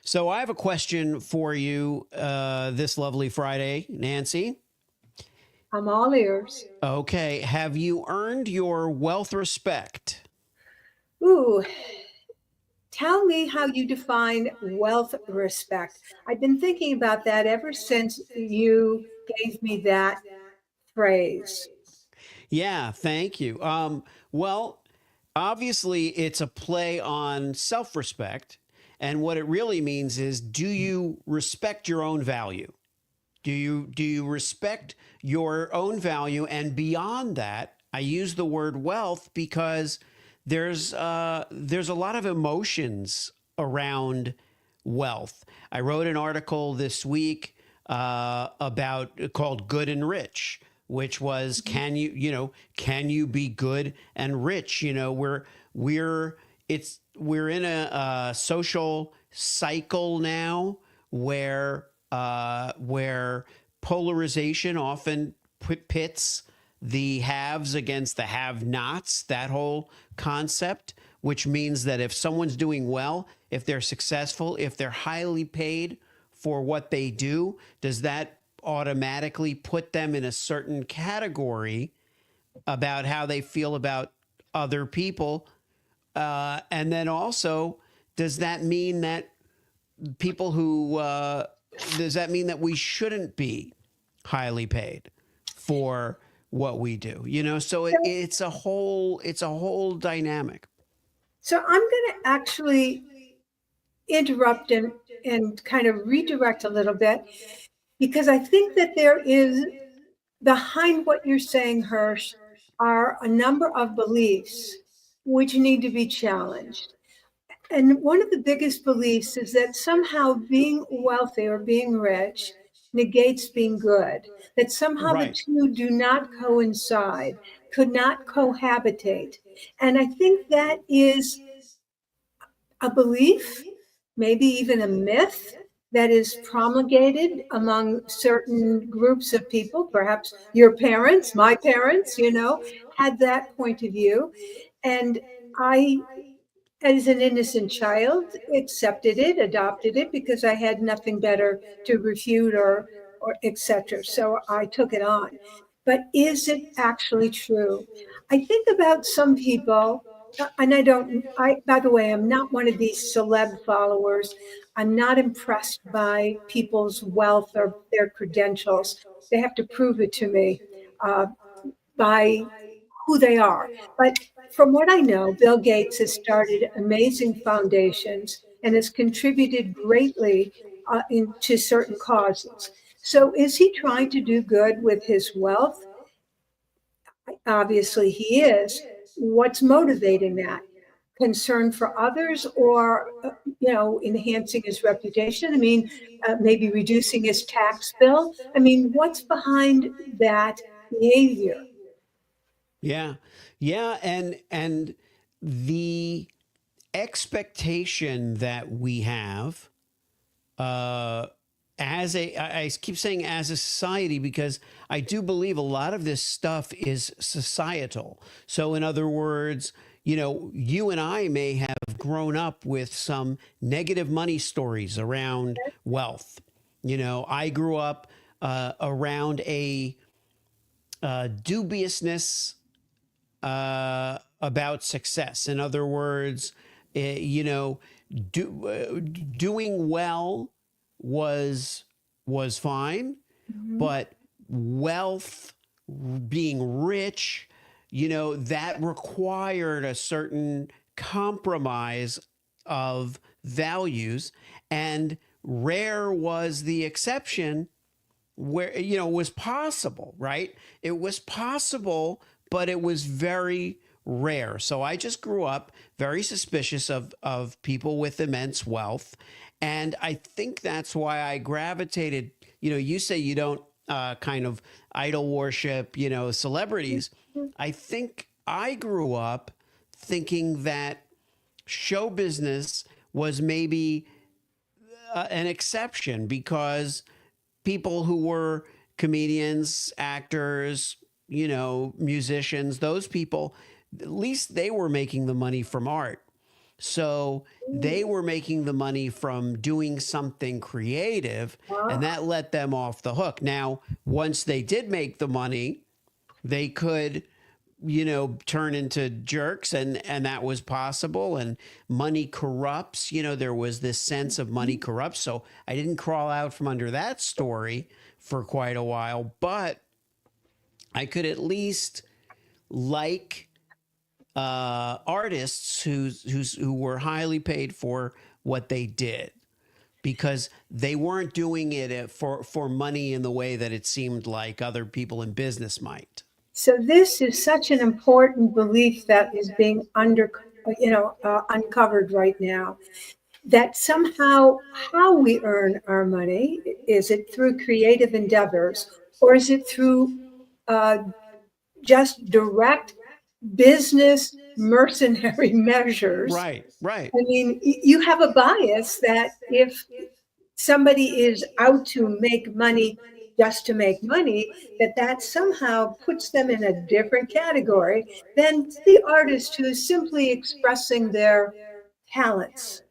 So I have a question for you this lovely Friday, Nancy. I'm all ears. Okay, have you earned your wealth respect? Ooh, tell me how you define wealth respect. I've been thinking about that ever since you gave me that phrase. Yeah, thank you. Well, obviously, it's a play on self respect. And what it really means is, do you respect your own value? Do you respect your own value? And beyond that, I use the word wealth because there's a lot of emotions around wealth. I wrote an article this week about called "Good and Rich," which was can you be good and rich? We're in a social cycle now where polarization often pits the haves against the have-nots. That whole concept, which means that if someone's doing well, if they're successful, if they're highly paid for what they do, does that automatically put them in a certain category about how they feel about other people? And then also, does that mean that people who does that mean that we shouldn't be highly paid for what we do? So it's a whole dynamic. So I'm going to actually interrupt and kind of redirect a little bit because I think that there is behind what you're saying, Hirsch, are a number of beliefs which need to be challenged. And one of the biggest beliefs is that somehow being wealthy or being rich negates being good, that somehow the Right. two do not coincide, could not cohabitate. And I think that is a belief, maybe even a myth that is promulgated among certain groups of people. Perhaps your parents, my parents, had that point of view. And I, as an innocent child, accepted it, adopted it because I had nothing better to refute or etc. So I took it on. But is it actually true? I think about some people, and by the way, I'm not one of these celeb followers. I'm not impressed by people's wealth or their credentials. They have to prove it to me uh, by who they are. But from what I know, Bill Gates has started amazing foundations and has contributed greatly into certain causes. So, is he trying to do good with his wealth? Obviously, he is. What's motivating that? Concern for others or, enhancing his reputation? I mean, maybe reducing his tax bill? I mean, what's behind that behavior? Yeah. Yeah, and the expectation that we have uh as I keep saying as a society because I do believe a lot of this stuff is societal. So in other words, you and I may have grown up with some negative money stories around wealth. I grew up around a dubiousness about success. In other words, you know, doing well was was fine, Mhm. but wealth, being rich, that required a certain compromise of values, and rare was the exception where it was possible, right? It was possible, but it was very rare. So I just grew up very suspicious of people with immense wealth, and I think that's why I gravitated. You say you don't kind of idol worship, celebrities. I think I grew up thinking that show business was maybe an exception because people who were comedians, actors, musicians, those people, at least they were making the money from art. So they were making the money from doing something creative, and Ah, that let them off the hook. Now, once they did make the money, they could, turn into jerks, and that was possible. And money corrupts. There was this sense of money corrupts. So I didn't crawl out from under that story for quite a while, but I could at least like artists who were highly paid for what they did, because they weren't doing it for money in the way that it seemed like other people in business might. so this is such an important belief that is being uncovered right now. That somehow how we earn our money, is it through creative endeavors, or is it through uh, just direct business mercenary measures? Right, right. I mean, you have a bias that if somebody is out to make money just to make money, that somehow puts them in a different category than the artist who is simply expressing their talents.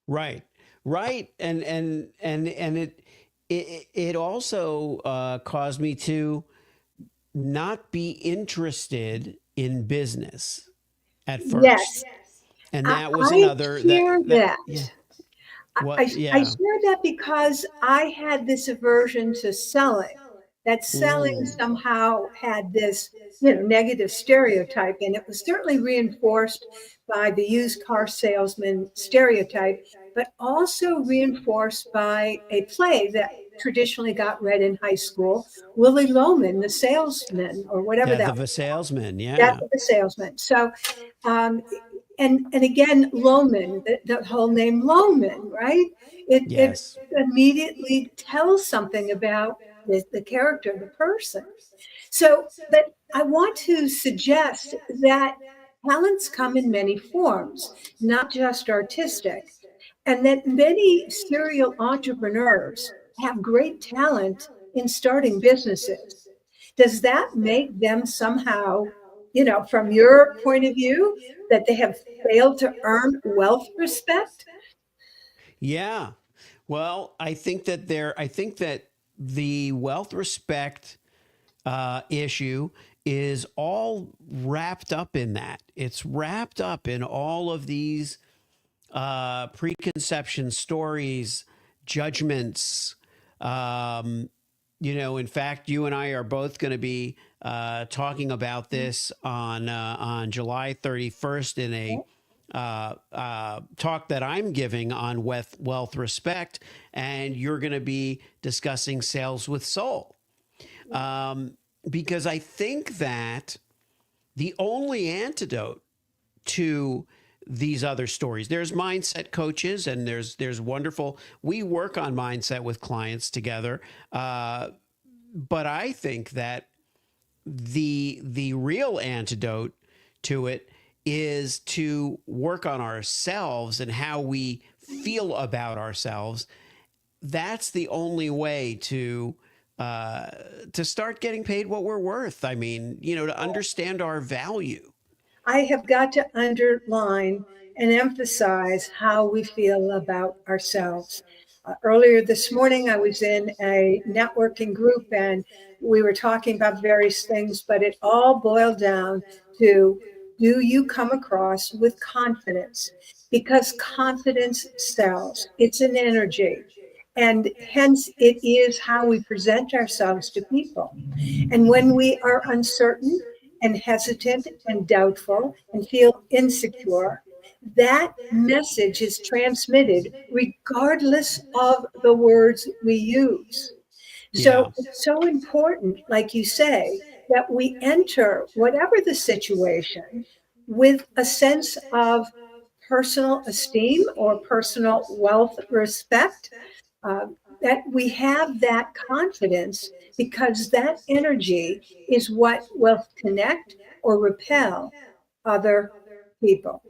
Right, right, and it also caused me to not be interested in business at first, Yes, and I, that was I another share that that. yeah. I What? I Yeah. share that because I had this aversion to selling, that selling Mm. somehow had this, negative stereotype, and it was certainly reinforced by the used car salesman stereotype, but also reinforced by a play that traditionally got read in high school, Willie Loman, the salesman, or whatever Death that of a salesman. Death Yeah. of the Salesman. So, um, and again, Loman, the whole name Loman, right? It Yes. immediately tells something about the character of the person. So, but I want to suggest that talents come in many forms, not just artistic, and that many serial entrepreneurs have great talent in starting businesses. Does that make them somehow, from your point of view, that they have failed to earn wealth respect? Yeah. Well, I think that the wealth respect issue is all wrapped up in that. It's wrapped up in all of these preconception stories, judgments. Um, in fact, you and I are both going to be talking about this on July 31st in a talk that I'm giving on wealth respect, and you're going to be discussing sales with soul. Um, because I think that the only antidote to these other stories. There's mindset coaches, and there's wonderful. We work on mindset with clients together, but I think that the real antidote to it is to work on ourselves and how we feel about ourselves. That's the only way to start getting paid what we're worth. I mean, to understand our value. I have got to underline and emphasize how we feel about ourselves. Earlier this morning, I was in a networking group and we were talking about various things, but it all boiled down to, do you come across with confidence? Because confidence sells, it's an energy. And hence, it is how we present ourselves to people. And when we are uncertain and hesitant and doubtful and feel insecure, that message is transmitted regardless of the words we use. Yeah. So it's so important, like you say, that we enter whatever the situation with a sense of personal esteem or personal wealth respect, uh, that we have that confidence, because that energy is what will connect or repel other people.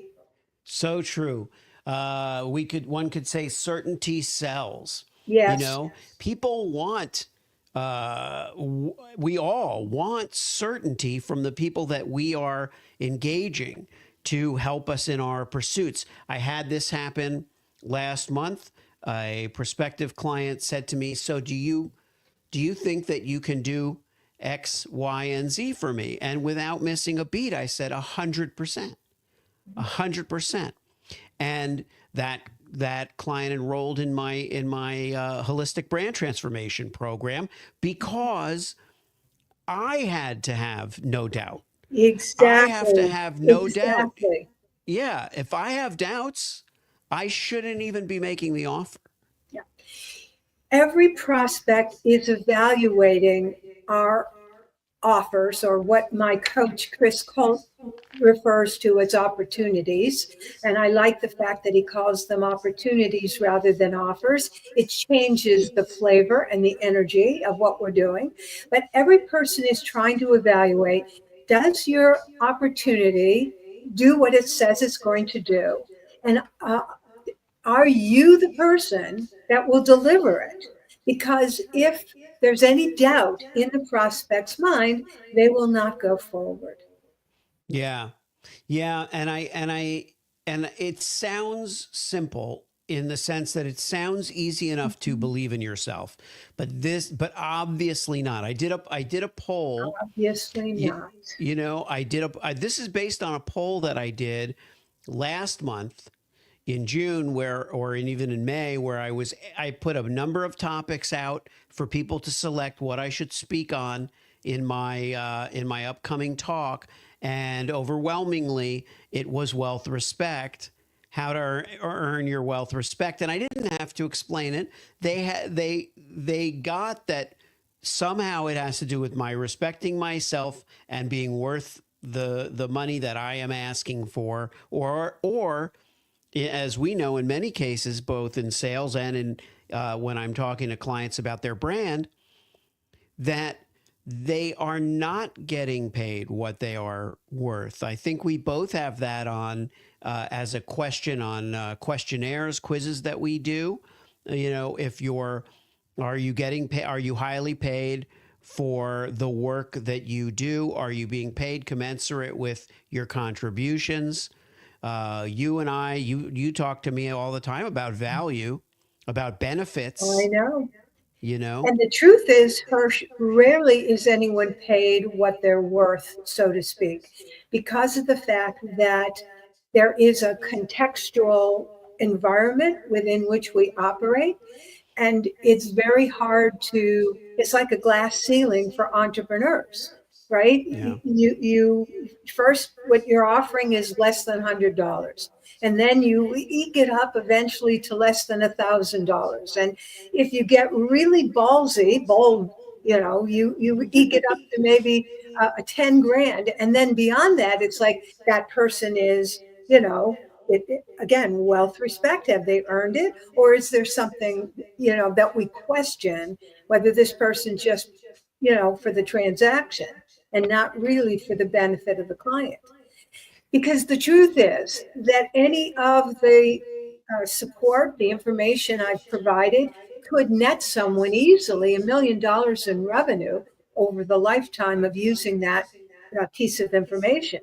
So true. One could say certainty sells. Yes. People want. We all want certainty from the people that we are engaging to help us in our pursuits. I had this happen last month. A prospective client said to me, "So do you think that you can do X, Y, and Z for me?" And without missing a beat, I said 100%, 100%. And that client enrolled in my holistic brand transformation program because I had to have no doubt. I have to Exactly. have no doubt. Exactly. Yeah, if I have doubts, I shouldn't even be making the offer. Yeah. Every prospect is evaluating our offers, or what my coach Chris Colt refers to as opportunities. And I like the fact that he calls them opportunities rather than offers. It changes the flavor and the energy of what we're doing. But every person is trying to evaluate, does your opportunity do what it says it's going to do? And are you the person that will deliver it? Because if there's any doubt in the prospect's mind, they will not go forward. Yeah. Yeah, and it sounds simple in the sense that it sounds easy enough to believe in yourself, but obviously not. I did a poll. Obviously You, not. this is based on a poll that I did last month in June, even in May, where I put a number of topics out for people to select what I should speak on in my upcoming talk, and overwhelmingly it was wealth respect, how to earn your wealth respect, and I didn't have to explain it. They got that somehow it has to do with my respecting myself and being worth the money that I am asking for, or as we know, in many cases, both in sales and in when I'm talking to clients about their brand, that they are not getting paid what they are worth. I think we both have that on as a question on questionnaires, quizzes that we do. If are you getting paid? Are you highly paid for the work that you do? Are you being paid commensurate with your contributions? You talk to me all the time about value, about I benefits, know. you know? And the truth is, Hirsch, rarely is anyone paid what they're worth, so to speak, because of the fact that there is a contextual environment within which we operate. And it's very hard it's like a glass ceiling for entrepreneurs, right? Yeah. You first, what you're offering is less than $100. And then you eke it up eventually to less than $1,000. And if you get really bold, you eke it up to maybe a 10 grand. And then beyond that, it's like that person is, again, wealth respect. Have they earned it? Or is there something, that we question whether this person just, for the transaction and not really for the benefit of the client? Because the truth is that any of the support, the information I've provided could net someone easily $1 million in revenue over the lifetime of using that piece of information.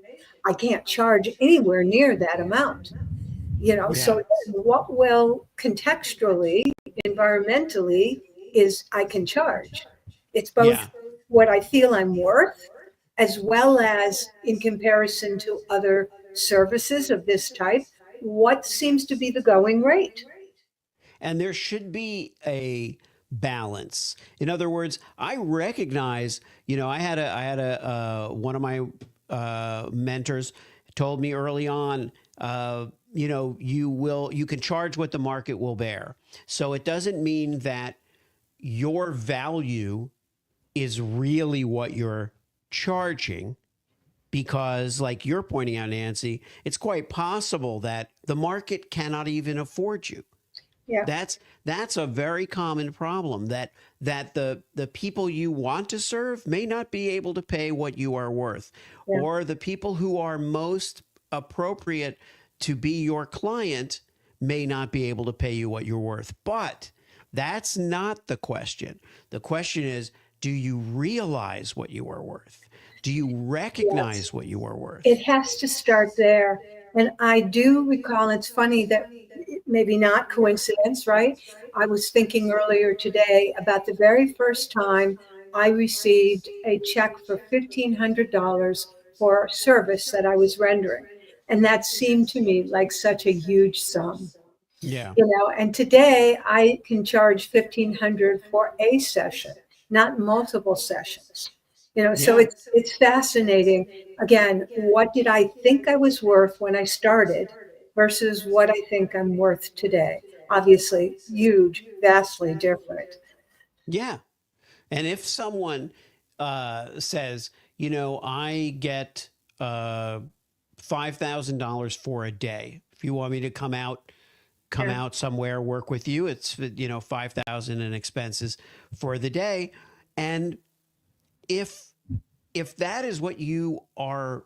I can't charge anywhere near that amount. Yeah. So what will contextually, environmentally, is I can charge. It's Yeah. both what I feel I'm worth, as well as in comparison to other services of this type, what seems to be the going rate. And there should be a balance. In other words, I recognize, I had a one of my mentors told me early on, you can charge what the market will bear. So it doesn't mean that your value is really what you're charging, because like you're pointing out, Nancy, it's quite possible that the market cannot even afford you. Yeah. That's a very common problem, that the people you want to serve may not be able to pay what you are worth, Yeah. or the people who are most appropriate to be your client may not be able to pay you what you're worth. But that's not the question. The question is, do you realize what you are worth? Do you Yes. recognize what you are worth? It has to start there. And I do recall, it's funny that maybe not coincidence, right? I was thinking earlier today about the very first time I received a check for $1,500 for a service that I was rendering. And that seemed to me like such a huge sum. Yeah. And today I can charge 1,500 for a session, not multiple sessions. So Yeah. it's fascinating. Again, what did I think I was worth when I started versus what I think I'm worth today? Obviously, huge, vastly different. Yeah. And if someone says, I get $5,000 for a day. If you want me to come Yeah, out somewhere, work with you, it's 5,000 in expenses for the day. And if that is what you are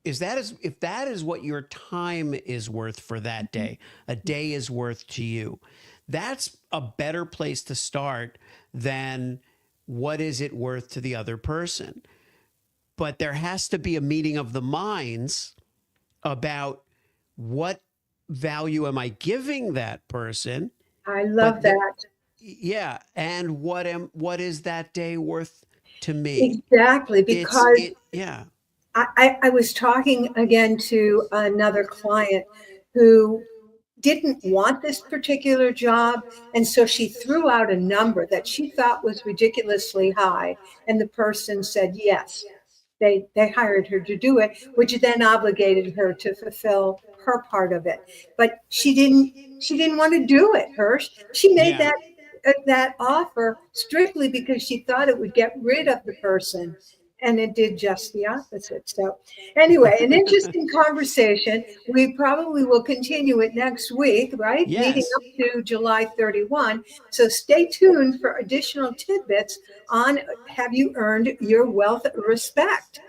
is that is if that is what your time is worth for that day, a day is worth to you, that's a better place to start than what is it worth to the other person. But there has to be a meeting of the minds about what value am I giving that person, I love but the, that. yeah, and what is that day worth to me? Exactly, It's because it yeah. I was talking again to another client who didn't want this particular job. And so she threw out a number that she thought was ridiculously high. And the person said yes. They hired her to do it, which then obligated her to fulfill her part of it. But she didn't want to do it, Hirsch. She made Yeah. that offer strictly because she thought it would get rid of the person. And it did just the opposite. So, anyway, an interesting conversation. We probably will continue it next week, right? Leading Yes. up to July 31. So, stay tuned for additional tidbits on Have You Earned Your Wealth Respect?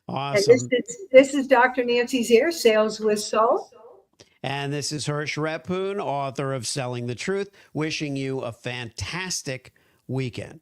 And Awesome. this is Dr. Nancy Zier, Sales with Soul. And this is Hirsch Repoon, author of Selling the Truth, wishing you a fantastic weekend.